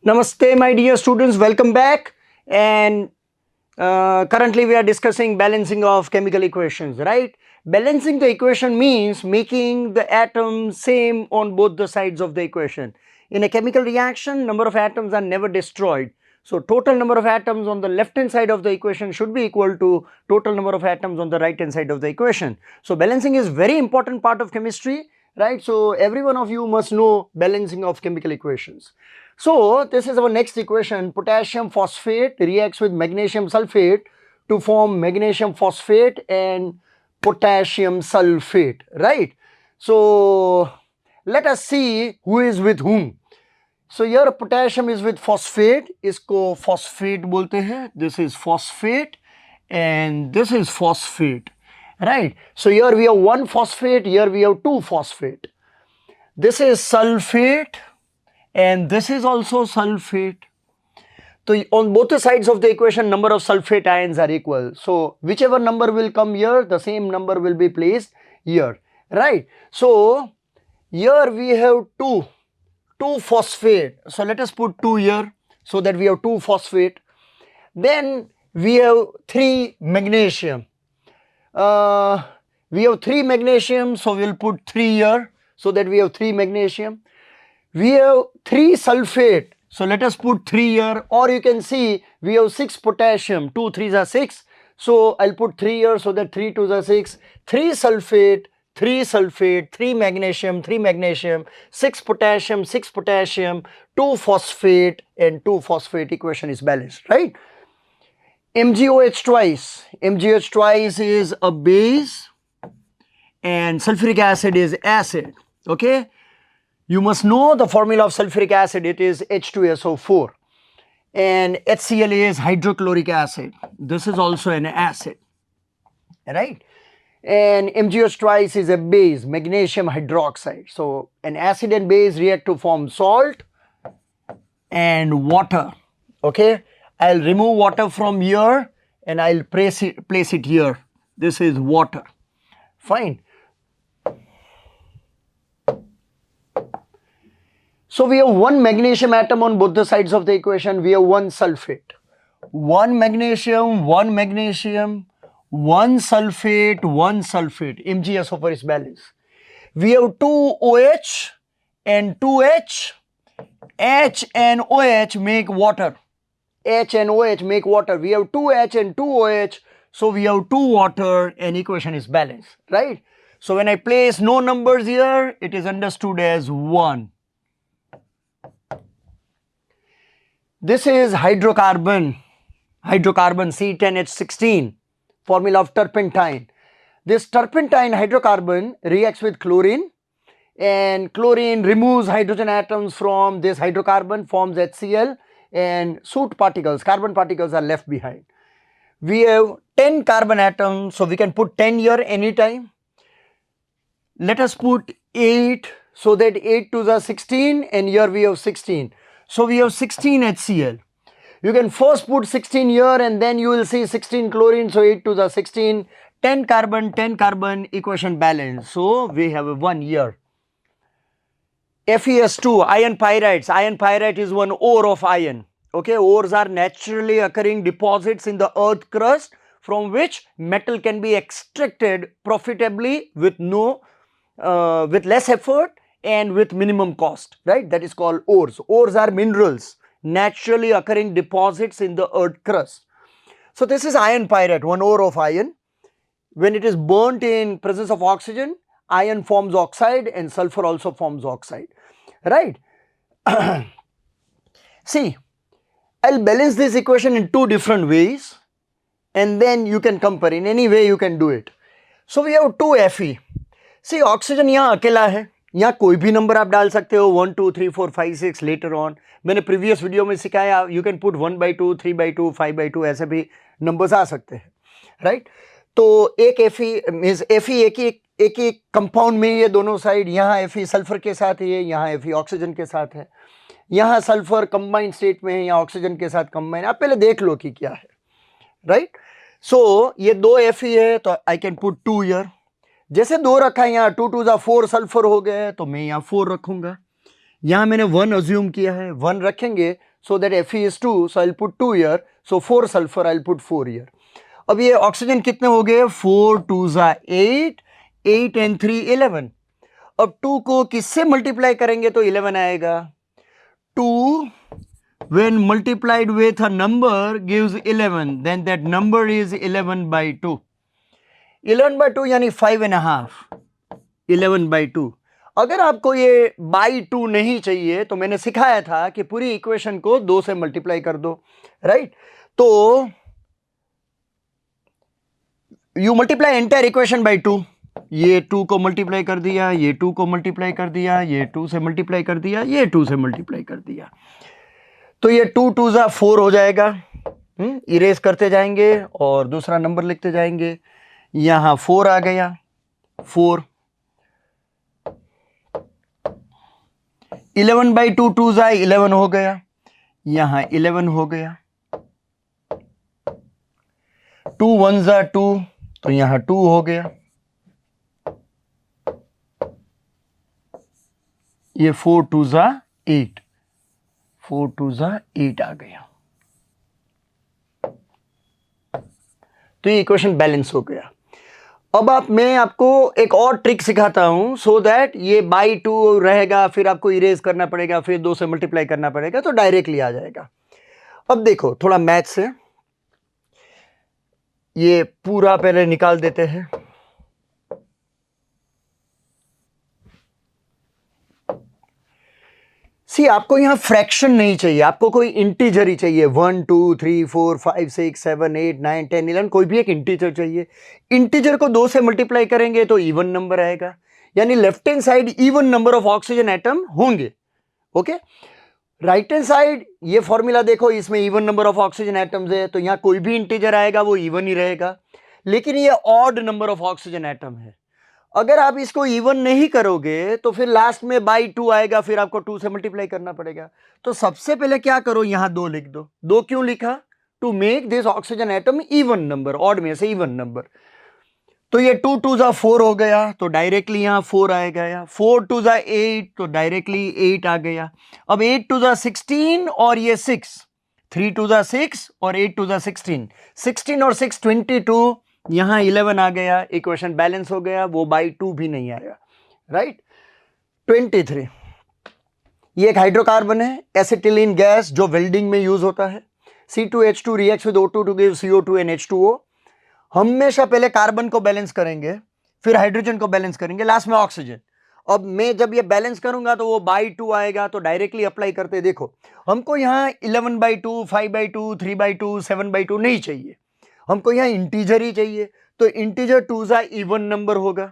Namaste, my dear students. Welcome back. And currently, we are discussing balancing of chemical equations, right? Balancing the equation means making the atoms same on both the sides of the equation. In a chemical reaction, number of atoms are never destroyed. So, total number of atoms on the left hand side of the equation should be equal to total number of atoms on the right hand side of the equation. So, balancing is very important part of chemistry, right? So, every one of you must know balancing of chemical equations. So, this is our next equation. Potassium phosphate reacts with magnesium sulfate to form magnesium phosphate and potassium sulfate, right? So, let us see who is with whom. So, here potassium is with phosphate, इसको phosphate बोलते हैं. This is phosphate and this is phosphate, right? So, here we have one phosphate, here we have two phosphate. This is sulfate and this is also sulfate. So on both the sides of the equation, number of sulfate ions are equal. So whichever number will come here, the same number will be placed here, right? So here we have two phosphate. So let us put 2 here so that we have 2 phosphate. Then we have 3 magnesium. We have 3 magnesium, so we'll put 3 here so that we have 3 magnesium. We have 3 sulfate, so let us put 3 here, or you can see we have 6 potassium, 2 3s are 6, so I'll put 3 here so that 3 2s are 6, 3 sulfate, 3 magnesium, 6 potassium, 2 phosphate and 2 phosphate. Equation is balanced, right? MgOH twice is a base and sulfuric acid is acid, okay? You must know the formula of sulfuric acid, it is H2SO4 and HCl is hydrochloric acid. This is also an acid, right? And MgOH twice is a base, magnesium hydroxide. So an acid and base react to form salt and water, okay? I'll remove water from here and I'll place it here. This is water, fine. So we have one magnesium atom on both the sides of the equation. We have one sulfate. One magnesium, one sulfate, MgSO4 is balanced. We have 2 OH and 2 H. H and OH make water. H and OH make water. We have 2 H and 2 OH. So we have 2 water and equation is balanced, right? So when I place no numbers here, it is understood as 1. This is hydrocarbon C10H16, formula of turpentine. This turpentine hydrocarbon reacts with chlorine and chlorine removes hydrogen atoms from this hydrocarbon, forms HCl and soot particles, carbon particles are left behind. We have 10 carbon atoms, so we can put 10 here anytime. Let us put 8 so that 8 2s are 16 and here we have 16. So we have 16 HCl. You can first put 16 here and then you will see 16 chlorine, so 8 2s are 16. 10 carbon, equation balance. So we have a 1 here. FeS2, iron pyrites. Iron pyrite is one ore of iron. Okay, ores are naturally occurring deposits in the earth crust from which metal can be extracted profitably with less effort and with minimum cost, right? That is called ores. Ores are minerals, naturally occurring deposits in the earth crust. So this is iron pyrite, one ore of iron. When it is burnt in presence of oxygen, iron forms oxide and sulfur also forms oxide, right? See, I'll balance this equation in 2 different ways and then you can compare. In any way you can do it. So we have 2 Fe. See, oxygen यहाँ अकेला है, यहाँ कोई भी number आप डाल सकते हो, 1 2 3 4 5 6 later on. मैंने प्रीवियस वीडियो में सिखाया, you can put 1/2 3/2 5/2 ऐसे भी नंबर्स आ सकते हैं, राइट? तो एक Fe एक ही कंपाउंड में ये दोनों साइड, यहाँ Fe सल्फर के साथ है, यहाँ Fe ऑक्सीजन के साथ है, यहाँ सल्फर कंबाइंड स्टेट में है, यहाँ ऑक्सीजन के साथ कंबाइन. आप पहले देख लो कि क्या है, राइट? सो ये 2 Fe है तो आई कैन पुट 2 हियर. जैसे 2 रखा है, यहाँ 2 2s are 4 सल्फर हो गए तो मैं यहाँ 4 रखूंगा. यहाँ मैंने 1 अज्यूम किया है, 1 रखेंगे so that Fe is 2, so I'll put 2 here, so 4 sulfur, I'll put 4 here. अब ये ऑक्सीजन कितने हो गए? 4 2 8, 8 and 3 11. अब 2 को किससे मल्टीप्लाई करेंगे तो 11 आएगा. 2 when multiplied with a number gives 11, then that number is 11 by 2. 11 by 2 यानी 5.5. 11 by 2. अगर आपको ये बाई 2 नहीं चाहिए तो मैंने सिखाया था कि पूरी इक्वेशन को 2 से मल्टीप्लाई कर दो, राइट? तो you multiply entire equation by 2. ये 2 को मल्टीप्लाई कर दिया, ये 2 को मल्टीप्लाई कर दिया, ये 2 से मल्टीप्लाई कर दिया, ये 2 से मल्टीप्लाई कर दिया, तो ये 2 2 4 हो जाएगा. इरेज करते जाएंगे और दूसरा नंबर लिखते जाएंगे. यहां 4 आ गया, 4. 11 by 2 2 11 हो गया, यहां 11 हो गया. 2 1 2, तो यहां 2 हो गया. ये 4 2 8, 4 2 8 आ गया. तो ये इक्वेशन बैलेंस हो गया. अब मैं आपको एक और ट्रिक सिखाता हूं सो दैट ये बाई 2 रहेगा, फिर आपको इरेज करना पड़ेगा, फिर 2 से मल्टीप्लाई करना पड़ेगा, तो डायरेक्टली आ जाएगा. अब देखो थोड़ा मैथ से ये पूरा पहले निकाल देते हैं. सी आपको यहां फ्रैक्शन नहीं चाहिए, आपको कोई इंटीजर ही चाहिए. 1 2 3 4 5 6 7 8 9 10 11, कोई भी एक इंटीजर चाहिए. इंटीजर को 2 से मल्टीप्लाई करेंगे तो इवन नंबर आएगा, यानी left hand side even number of oxygen atom होंगे. ओके, राइट हैंड साइड ये फॉर्मूला देखो, इसमें even number of oxygen atoms है, तो यहां कोई भी इंटीजर आएगा वो इवन ही रहेगा. लेकिन ये odd number of oxygen atom है. अगर आप इसको इवन नहीं करोगे तो फिर लास्ट में बाई 2 आएगा, फिर आपको 2 से मल्टीप्लाई करना पड़ेगा. तो सबसे पहले क्या करो, यहां 2 लिख दो. 2 क्यों लिखा? To make this oxygen atom even number, odd में से इवन नंबर. तो ये 2 2 4 हो गया, तो डायरेक्टली यहां 4 आएगा. 4 2 8, तो डायरेक्टली 8 आ गया. अब 8 2 16 और ये 6, 3 2 6 और 8 2 16, 16 और 6 22, यहां 11 आ गया. इक्वेशन बैलेंस हो गया, वो बाई 2 भी नहीं आया, राइट? 23, ये एक हाइड्रोकार्बन है, एसिटिलीन गैस, जो वेल्डिंग में यूज होता है. C2H2 reacts with O2 to give CO2 and H2O. हमेशा पहले कार्बन को बैलेंस करेंगे, फिर हाइड्रोजन को बैलेंस करेंगे, लास्ट में ऑक्सीजन. अब मैं जब ये बैलेंस करूंगा तो वो बाई 2 आएगा, तो डायरेक्टली अप्लाई करते देखो. हमको यहां 11 by 2, 5 by 2, 3 by 2, 7 by 2 नहीं चाहिए, हमको यहां इंटीजर ही चाहिए. तो इंटीजर 2 इवन नंबर होगा,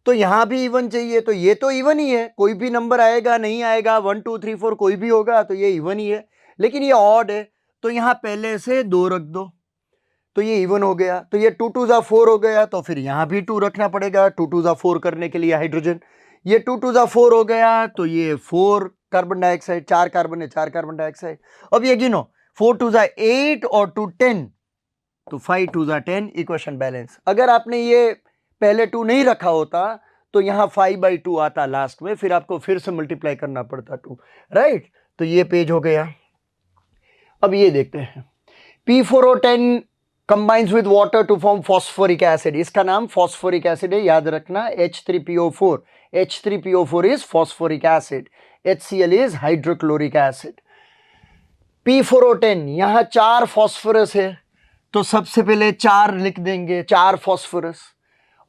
तो यहां भी इवन चाहिए, तो ये तो इवन ही है, कोई भी नंबर आएगा नहीं आएगा, 1 2 3 4 कोई भी होगा, तो ये इवन ही है. लेकिन ये ऑड है, तो यहां पहले से 2 रख दो, तो ये इवन हो गया. तो ये 2 2 4 हो गया, तो फिर यहां भी 2 रखना पड़ेगा, 2 2 4 करने के लिए हाइड्रोजन. ये 2 2 4 हो गया, तो ये 4 कार्बन डाइऑक्साइड, 4 कार्बन है, 4 कार्बन डाइऑक्साइड. अब ये गिनो, 4 2 8 और 2 10, तो 5 2 10, इक्वेशन बैलेंस. अगर आपने ये पहले 2 नहीं रखा होता तो यहां 5 by 2 आता लास्ट में, फिर आपको फिर से मल्टीप्लाई करना पड़ता 2, राइट? तो ये पेज हो गया. अब ये देखते हैं, P4O10 combines with water to form phosphoric acid. इसका नाम फॉस्फोरिक एसिड है, याद रखना. H3PO4, H3PO4 is phosphoric acid, HCl is hydrochloric acid. P4O10, यहां 4 फॉस्फोरस है, तो सबसे पहले 4 लिख देंगे, 4 फॉस्फोरस.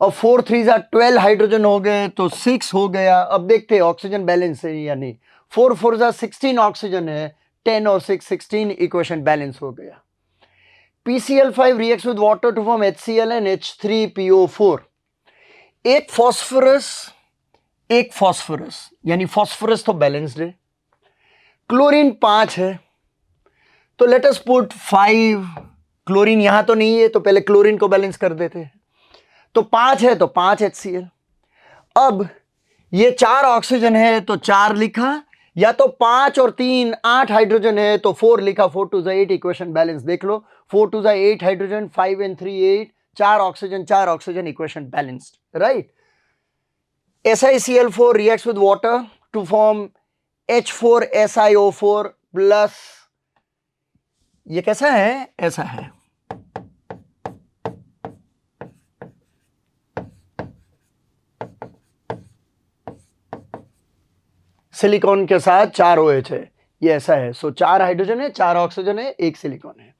और 4 3 12 हाइड्रोजन हो गए, तो 6 हो गया. अब देखते हैं ऑक्सीजन बैलेंस है या नहीं. 4 4 16 ऑक्सीजन है, 10 और 6 16, इक्वेशन बैलेंस हो गया. PCl5 reacts with water to form HCl and H3PO4. एक फॉस्फोरस, यानी फॉस्फोरस तो बैलेंस्ड है. क्लोरीन 5 है, तो लेट अस पुट 5. क्लोरीन यहां तो नहीं है, तो पहले क्लोरीन को बैलेंस कर देते हैं. तो 5 है, तो 5 HCl. अब ये 4 ऑक्सीजन है, तो 4 लिखा, या तो 5 और 3 8 हाइड्रोजन है, तो 4 लिखा. 4 2 8, इक्वेशन बैलेंस देख लो. 4 2 8 hydrogen, 5 and 3 8, 4 oxygen, equation balanced, right? SiCl4 reacts with water to form H4SiO4 plus ये कैसा है, ऐसा है। सिलिकॉन के साथ 4 OH है, ये ऐसा है। सो 4 हाइड्रोजन है, 4 ऑक्सीजन है, 1 सिलिकॉन है।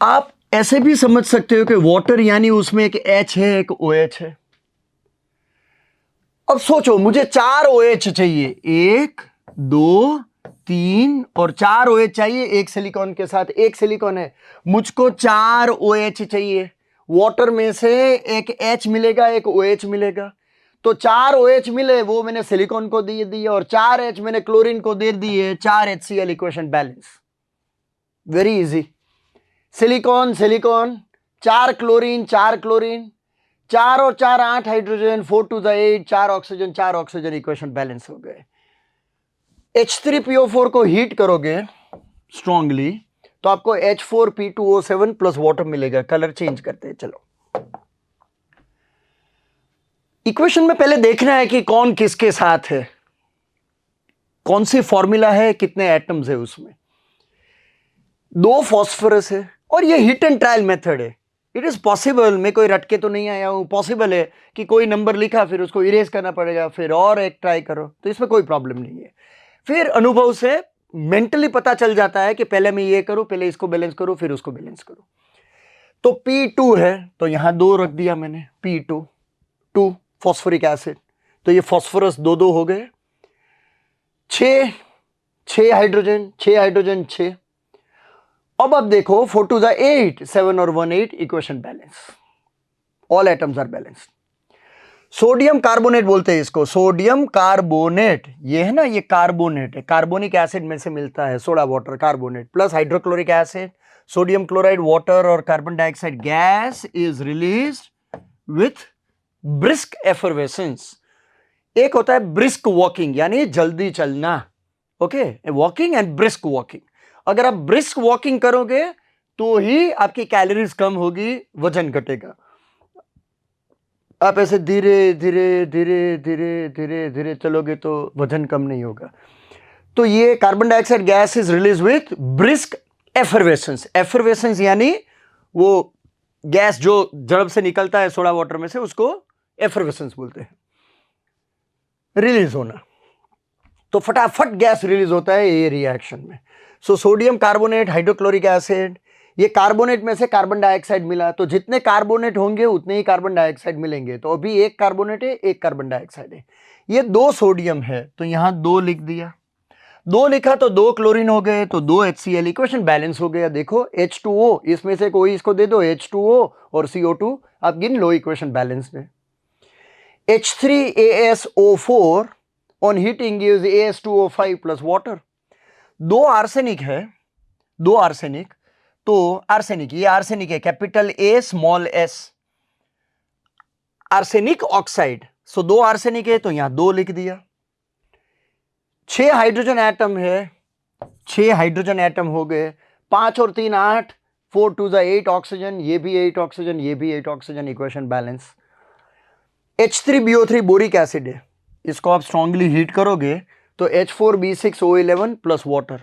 आप ऐसे भी समझ सकते हो कि वाटर यानी उसमें एक H है, एक OH है। अब सोचो, मुझे 4 OH चाहिए, 1 2 3 और 4 OH चाहिए एक सिलिकॉन के साथ। एक सिलिकॉन है, मुझको 4 OH चाहिए। वाटर में से एक H मिलेगा, एक OH मिलेगा। तो 4 OH मिले, वो मैंने सिलिकॉन को दे दिए, और 4 H मैंने क्लोरीन को दे दिए। 4 HCl equation balance. Very easy. Silicon silicon, 4 chlorine 4 chlorine, 4 और 4 8 hydrogen, 4 to the 8, 4 oxygen 4 oxygen, equation balance हो गए। H3PO4 को हीट करोगे स्ट्रांगली तो आपको H4P2O7 प्लस वाटर मिलेगा। कलर चेंज करते हैं, चलो। इक्वेशन में पहले देखना है कि कौन किसके साथ है, कौन सी फॉर्मूला है, कितने एटम्स है उसमें। 2 फॉस्फोरस है, और ये हिट एंड ट्रायल मेथड है। इट इज पॉसिबल, मैं कोई रट के तो नहीं आया हूं, पॉसिबल है कि कोई नंबर लिखा, फिर उसको इरेज करना पड़ेगा, फिर और एक ट्राई करो, तो इसमें कोई प्रॉब्लम नहीं है। फिर अनुभव से मेंटली पता चल जाता है कि पहले मैं ये करूं, पहले इसको बैलेंस करूं, फिर उसको बैलेंस करूं। तो P2 है, तो यहां 2 रख दिया मैंने, P2 2 फॉस्फोरिक एसिड, तो ये फॉस्फोरस 2 हो गए। 6 हाइड्रोजन 6 हाइड्रोजन 6। अब देखो 4 to the 8, 7 और 1 8, equation balance. All atoms are balanced. Sodium carbonate बोलते हैं इसको, सोडियम कार्बोनेट। ये है ना, ये कार्बोनेट है, कार्बोनिक एसिड में से मिलता है, soda water carbonate plus hydrochloric acid, sodium chloride water और carbon dioxide gas is released with brisk effervescence. एक होता है ब्रिस्क वॉकिंग, यानी जल्दी चलना, okay, walking and brisk walking. अगर आप ब्रिस्क वॉकिंग करोगे तो ही आपकी कैलोरीज कम होगी, वजन घटेगा। आप ऐसे धीरे धीरे धीरे धीरे धीरे धीरे चलोगे तो वजन कम नहीं होगा। तो ये carbon dioxide gas is release with brisk effervescence. Effervescence यानी वो गैस जो जड़ से निकलता है सोडा वाटर में से, उसको एफरवेसेंस बोलते हैं, रिलीज होना। तो फटाफट गैस रिलीज होता है ये रिएक्शन में। So sodium carbonate, hydrochloric acid, ये कार्बोनेट में से कार्बन डाइऑक्साइड मिला, तो जितने कार्बोनेट होंगे उतने ही कार्बन डाइऑक्साइड मिलेंगे। तो अभी एक कार्बोनेट है, एक कार्बन डाइऑक्साइड है। ये 2 सोडियम है, तो यहां 2 लिख दिया। 2 लिखा तो 2 क्लोरीन हो गए, तो 2 HCl, इक्वेशन बैलेंस हो गया। देखो H2O, इसमें से कोई इसको दे दो, H2O और CO2, आप गिन लो, इक्वेशन बैलेंस है। H3ASO4 on heating gives AS2O5 plus water। 2 arsenic है, 2 आर्सेनिक, तो आर्सेनिक, ये आर्सेनिक है, capital A small s, arsenic oxide. So 2 arsenic है, तो यहां 2 लिख दिया। 6 हाइड्रोजन एटम है, 6 हाइड्रोजन एटम हो गए, 5 और 3 8, 4 to the 8 ऑक्सीजन, ये भी 8 ऑक्सीजन, ये भी 8 oxygen, equation balance. H3BO3 boric acid है, इसको आप स्ट्रांगली हीट करोगे तो H4B6O11 प्लस वाटर।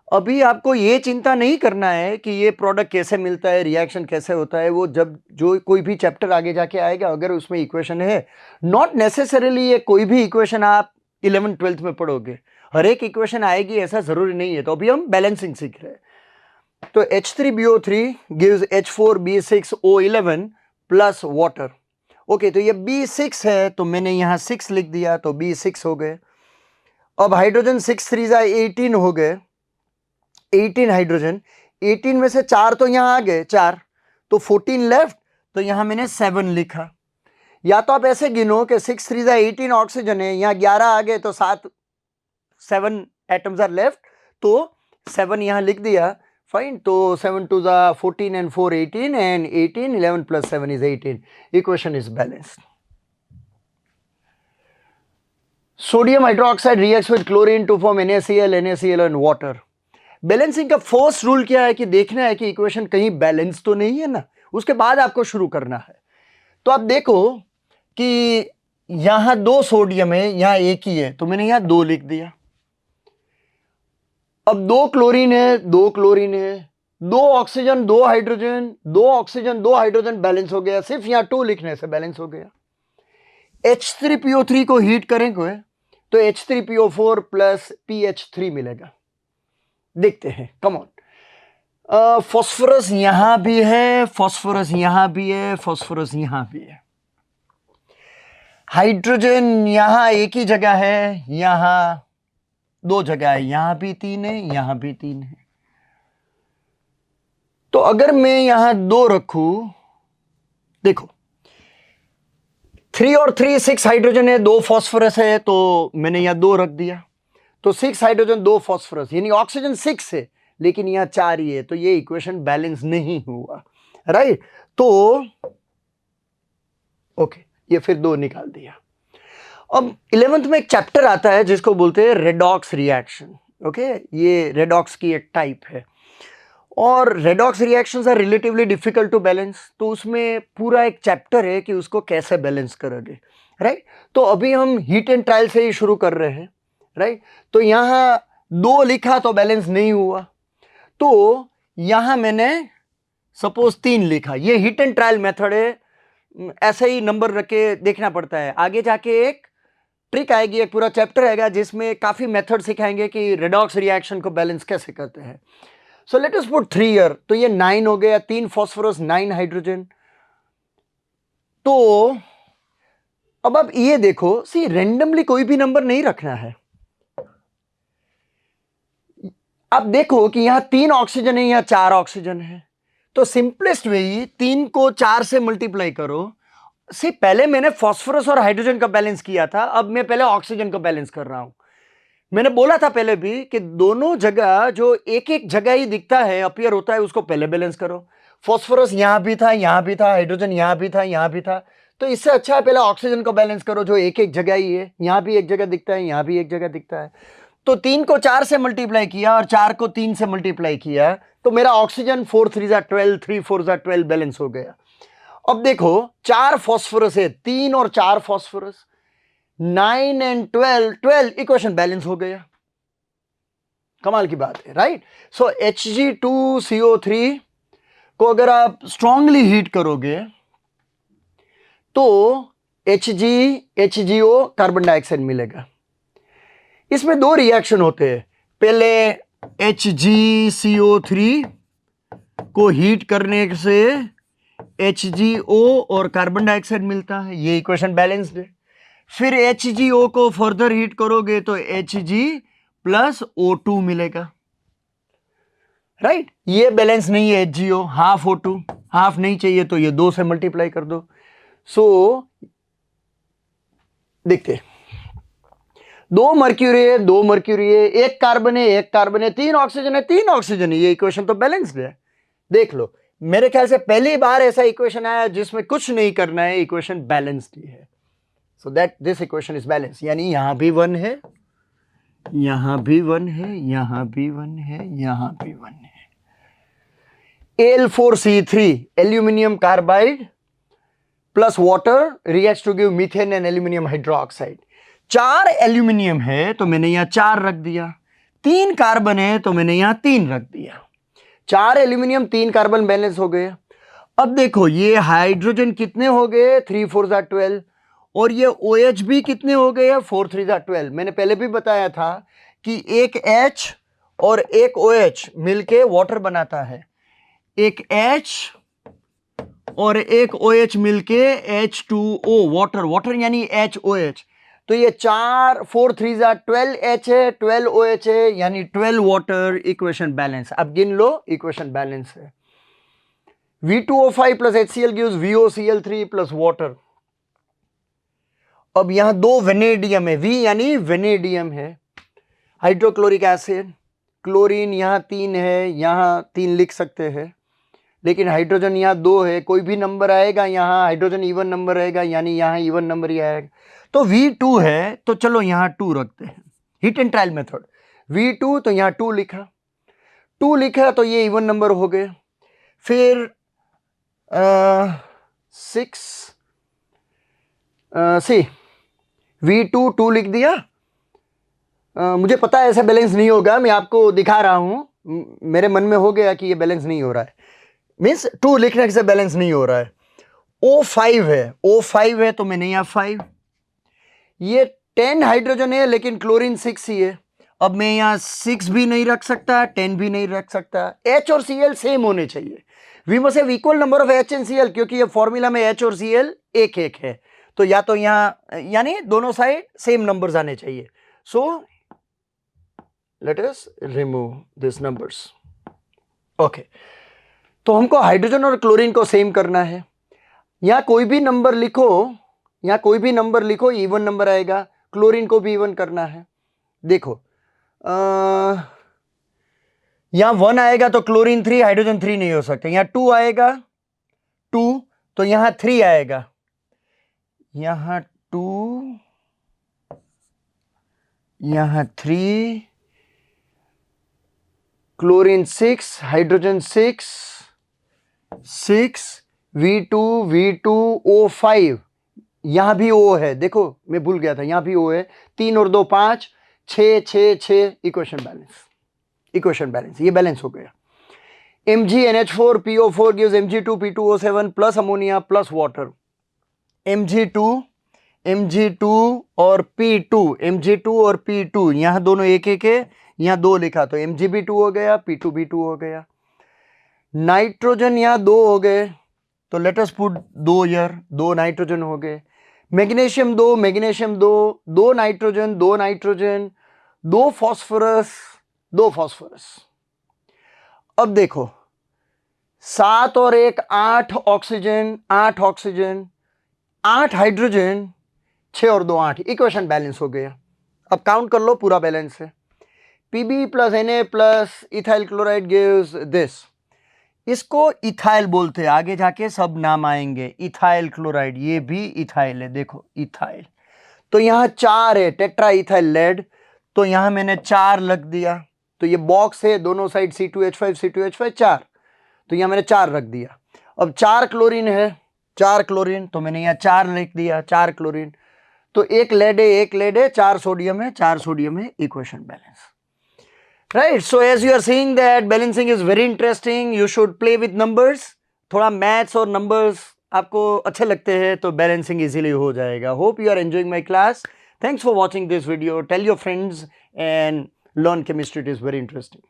अभी आपको ये चिंता नहीं करना है कि ये प्रोडक्ट कैसे मिलता है, रिएक्शन कैसे होता है, वो जब जो कोई भी चैप्टर आगे जाके आएगा, अगर उसमें इक्वेशन है, नॉट नेसेसरीली ये कोई भी इक्वेशन आप 11th 12th में पढ़ोगे, हर एक इक्वेशन आएगी ऐसा जरूरी नहीं है। तो अभी हम बैलेंसिंग सीख रहे हैं। तो H3BO3 gives H4B6O11 plus water. Okay, तो ये B6 है, तो मैंने यहां 6 लिख दिया, तो B6 हो गए। अब हाइड्रोजन 6 3 18 हो गए, 18 हाइड्रोजन, 18 में से 4 तो यहां आ गए 4, तो 14 लेफ्ट, तो यहां मैंने 7 लिखा। या तो आप ऐसे गिनो कि 6 3 18 ऑक्सीजन है, यहां 11 आ गए, तो 7 एटम्स आर लेफ्ट, तो 7 यहां लिख दिया, फाइन। तो 7 to the 14 and 4 18 and 18 11 plus 7 is 18, equation is balanced। sodium hydroxide reacts with chlorine to form NaCl, NaCl and water। Balancing का फर्स्ट रूल क्या है कि देखना है कि इक्वेशन कहीं बैलेंस तो नहीं है ना, उसके बाद आपको शुरू करना है। तो आप देखो कि यहां 2 सोडियम है, यहां एक ही है, तो मैंने यहां 2 लिख दिया। अब दो क्लोरीन है, दो क्लोरीन है, दो ऑक्सीजन, दो हाइड्रोजन, दो ऑक्सीजन, दो हाइड्रोजन, बैलेंस हो गया। सिर्फ यहां 2 लिखने से बैलेंस हो गया। H3PO3 को हीट करेंगे तो H3PO4 प्लस PH3 मिलेगा। देखते हैं, कम ऑन। फास्फोरस यहां भी है, फास्फोरस यहां भी है, फास्फोरस यहां भी है। हाइड्रोजन यहां एक ही जगह है, यहां दो जगह है, यहां भी 3 है, यहां भी 3 है। तो अगर मैं यहां 2 रखूं, देखो 3 और 3 6 हाइड्रोजन है, 2 फास्फोरस है, तो मैंने यहां 2 रख दिया। तो 6 हाइड्रोजन 2 फास्फोरस, यानी ऑक्सीजन 6 है लेकिन यहां 4 ही है, तो ये इक्वेशन बैलेंस नहीं हुआ, राइट। तो ओके, ये फिर 2 निकाल दिया। अब 11th में एक चैप्टर आता है जिसको बोलते हैं रेडॉक्स रिएक्शन। ओके, ये रेडॉक्स की एक टाइप है और redox reactions are relatively difficult to balance. तो उसमें पूरा एक चैप्टर है कि उसको कैसे बैलेंस करोगे, राइट। तो अभी हम हीट एंड ट्रायल से ही शुरू कर रहे हैं, राइट। तो यहां 2 लिखा तो बैलेंस नहीं हुआ, तो यहां मैंने सपोज 3 लिखा। ये हीट एंड ट्रायल मेथड है, ऐसे ही नंबर रख के देखना पड़ता है। आगे जाके एक ट्रिक आएगी, एक पूरा चैप्टर आएगा जिसमें काफी मेथड सिखाएंगे कि रेडॉक्स रिएक्शन को बैलेंस कैसे करते हैं। So let us put 3 year, तो ये 9 हो गया, 3 फास्फोरस 9 हाइड्रोजन। तो अब आप ये देखो, सी रेंडमली कोई भी नंबर नहीं रखना है। अब देखो कि यहां 3 ऑक्सीजन है, यहां 4 ऑक्सीजन है, तो सिंपलेस्ट वे 3 को 4 से मल्टीप्लाई करो। सी पहले मैंने फास्फोरस और हाइड्रोजन का बैलेंस किया था, अब मैं पहले ऑक्सीजन का बैलेंस कर रहा हूं। मैंने बोला था पहले भी कि दोनों जगह जो एक एक जगह ही दिखता है, अपीयर होता है, उसको पहले बैलेंस करो। फास्फोरस यहां भी था, यहां भी था, हाइड्रोजन यहां भी था, यहां भी था, तो इससे अच्छा है पहले ऑक्सीजन को बैलेंस करो जो एक एक जगह ही है। यहां भी एक जगह दिखता है, यहां भी एक जगह दिखता है। तो 3 को 4 से मल्टीप्लाई किया और 4 को 3 से मल्टीप्लाई किया, तो मेरा ऑक्सीजन 4 3 12, 3 4 12 बैलेंस हो गया। अब देखो 4 फास्फोरस है, 3 और 4 फास्फोरस, 9 एंड 12, 12 इक्वेशन बैलेंस हो गया। कमाल की बात है, राइट। सो Hg2CO3 को अगर आप स्ट्रांगली हीट करोगे तो HgO कार्बन डाइऑक्साइड मिलेगा। इसमें 2 रिएक्शन होते हैं। पहले HgCO3 को हीट करने से HgO और कार्बन डाइऑक्साइड मिलता है, ये इक्वेशन बैलेंस्ड है। फिर HgO को फर्दर हीट करोगे तो Hg प्लस O2 मिलेगा, राइट। ये बैलेंस नहीं है, HgO हाफ O2, हाफ नहीं चाहिए तो ये 2 से मल्टीप्लाई कर दो। सो देखते, 2 मर्क्यूरी है, 2 मर्क्यूरी है, एक कार्बन है, एक कार्बन है, 3 ऑक्सीजन है, 3 ऑक्सीजन है, ये इक्वेशन तो बैलेंस्ड है। देख लो, मेरे ख्याल से पहली बार ऐसा इक्वेशन आया जिसमें कुछ नहीं करना है, इक्वेशन बैलेंस्ड ही है। So that this equation is balance, यानी यहां भी 1 है, यहां भी 1 है, यहां भी 1 है, यहां भी 1 है। Al4C3 aluminium carbide plus water reacts to give methane and aluminium hydroxide. 4 aluminium है तो मैंने यहां 4 रख दिया, 3 कार्बन है तो मैंने यहां 3 रख दिया। 4 एल्यूमिनियम 3 कार्बन बैलेंस हो गए। अब देखो ये हाइड्रोजन कितने हो गए, 3 4 12, और ये OH भी कितने हो गए, 4 3 12। मैंने पहले भी बताया था कि एक H और एक OH मिलके वाटर बनाता है, एक H और एक OH मिलके H2O वाटर, वाटर यानी HOH। तो ये 4 4 3 12 H है, 12 OH है, यानी 12 वाटर, इक्वेशन बैलेंस। अब गिन लो, इक्वेशन बैलेंस है। V2O5 plus HCl gives VOCl3 plus water। अब यहां 2 वेनेडियम है, V यानी वेनेडियम है, हाइड्रोक्लोरिक एसिड, क्लोरीन यहां 3 है, यहां 3 लिख सकते हैं, लेकिन हाइड्रोजन यहां 2 है, कोई भी नंबर आएगा यहां हाइड्रोजन इवन नंबर रहेगा, यानी यहां इवन नंबर ही आएगा। तो V2 है तो चलो यहां 2 रखते हैं, heat and trial method. V2 तो यहां 2 लिखा, 2 लिखा तो ये इवन नंबर हो गए। फिर 6 सी V2 2 लिख दिया, मुझे पता है ऐसा बैलेंस नहीं होगा, मैं आपको दिखा रहा हूँ, मेरे मन में हो गया कि ये बैलेंस नहीं हो रहा है, मीन्स 2 लिखने से बैलेंस नहीं हो रहा है। O5 है, O5 है तो मैंने यहाँ 5, ये 10 हाइड्रोजन है लेकिन क्लोरीन 6 ही है, अब मैं यहाँ 6 भी नहीं रख सकता, 10 भी नहीं रख सकता, H और Cl सेम होने चाहिए, we must have equal number of H and Cl, क्योंकि ये फॉर्मूला में H और Cl एक एक है, तो या तो यहाँ यानी दोनों साइड सेम नंबर्स आने चाहिए। So let us remove this numbers. Okay, तो हमको हाइड्रोजन और क्लोरीन को सेम करना है, यहाँ कोई भी नंबर लिखो, यहाँ कोई भी नंबर लिखो इवन नंबर आएगा, क्लोरीन को भी इवन करना है। देखो यहाँ 1 आएगा तो क्लोरीन 3, हाइड्रोजन 3 नहीं हो सकता, यहाँ 2 आएगा 2 तो यहाँ 3 आएगा, यहाँ 2 यहाँ 3, क्लोरीन 6, हाइड्रोजन 6, V2 O5, यहां भी O है, देखो मैं भूल गया था, यहां भी O है, 3 और 2 5, 6 6 6, इक्वेशन बैलेंस, ये बैलेंस हो गया। MgNH4 PO4 gives Mg2 P2O7 plus ammonia plus water, Mg2 और P2, यहां दोनों एक एक है, यहां 2 लिखा तो Mgb2 हो गया, P2B2 हो गया, नाइट्रोजन यहां 2 हो गए तो let us put 2 year, 2 nitrogen हो गए, मैग्नीशियम 2 2 नाइट्रोजन 2 फास्फोरस 2 फास्फोरस। अब देखो 7 और 1 8 ऑक्सीजन 8 हाइड्रोजन, 6 और 2 8, इक्वेशन बैलेंस हो गया। अब काउंट कर लो, पूरा बैलेंस है, Pb plus Na plus ethyl chloride gives this, इसको इथाइल बोलते हैं, आगे जाके सब नाम आएंगे, इथाइल क्लोराइड, ये भी इथाइल है, देखो इथाइल, तो यहां 4 है, टेट्रा इथाइल लेड, तो यहां मैंने 4 रख दिया, तो ये बॉक्स है दोनों साइड C2H5 4, तो यहां मैंने 4 रख दिया। अब 4 क्लोरीन है, 4 क्लोरीन, तो मैंने यहाँ 4 लिख दिया, 4 क्लोरीन, तो एक लेड है, 4 सोडियम है, equation balance. Right, so as you are seeing that balancing is very interesting, you should play with numbers, थोड़ा मैथ्स और नंबर्स आपको अच्छे लगते हैं तो बैलेंसिंग इजीली हो जाएगा। Hope you are enjoying my class, thanks for watching this video, tell your friends and learn chemistry, it is very interesting.